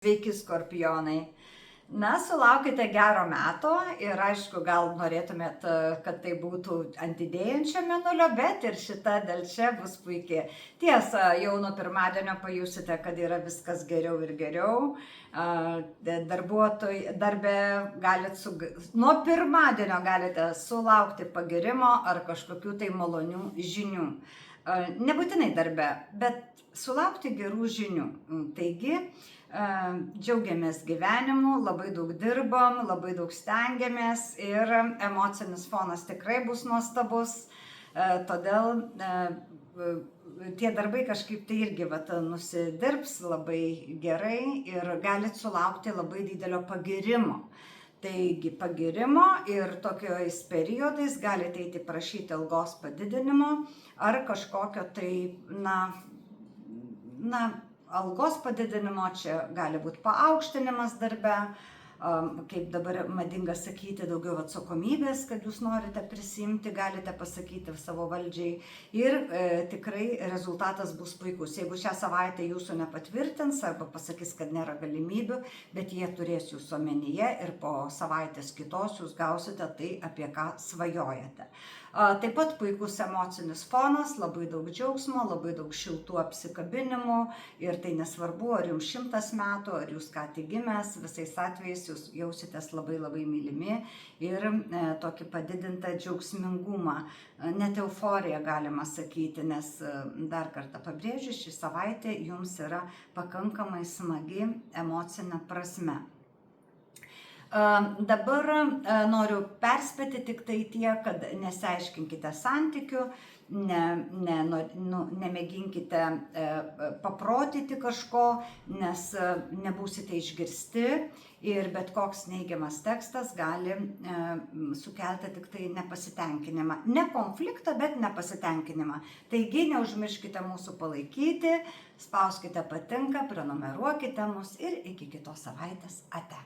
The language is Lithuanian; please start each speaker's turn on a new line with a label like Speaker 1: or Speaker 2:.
Speaker 1: Sveiki, skorpionai. Na, sulaukite gero meto ir aišku, gal norėtumėt, kad tai būtų ant didėjančio mėnulio, bet ir šita delčia bus puikiai. Tiesa, jau nuo pirmadienio pajusite, kad yra viskas geriau ir geriau. Darbuotojai darbe nuo pirmadienio galite sulaukti pagirimo ar kažkokių tai malonių žinių. Nebūtinai darbe, bet sulaukti gerų žinių. Taigi, džiaugiamės gyvenimu, labai daug dirbam, labai daug stengiamės ir emocinis fonas tikrai bus nuostabus. Todėl tie darbai kažkaip tai irgi nusidirbs labai gerai ir galit sulaukti labai didelio pagirimo. Taigi pagirimo ir tokiais periodais galite eiti prašyti algos padidinimo ar kažkokio tai, algos padidinimo, čia gali būti paaukštinimas darbe, kaip dabar madinga sakyti, daugiau atsakomybės, kad jūs norite prisimti, galite pasakyti savo valdžiai ir tikrai rezultatas bus puikus. Jeigu šią savaitę jūsų nepatvirtins arba pasakys, kad nėra galimybių, bet jie turės jūsų omenyje ir po savaitės kitos jūs gausite tai, apie ką svajojate. Taip pat puikus emocinis fonas, labai daug džiaugsmo, labai daug šiltų apsikabinimų ir tai nesvarbu, ar jums 100 metų, ar jūs ką tik gimęs, visais atvejais jūs jausitės labai labai mylimi ir tokį padidintą džiaugsmingumą, net euforiją galima sakyti, nes dar kartą pabrėžiu, ši savaitė jums yra pakankamai smagi emocinė prasme. Dabar noriu perspėti tik tai tiek, kad nesiaiškinkite santykių, nemėginkite paprotyti kažko, nes nebūsite išgirsti ir bet koks neigiamas tekstas gali sukelti tik tai nepasitenkinimą. Ne konfliktą, bet nepasitenkinimą. Taigi neužmirškite mūsų palaikyti, spauskite patinka, prenumeruokite mus ir iki kitos savaitės. Ate.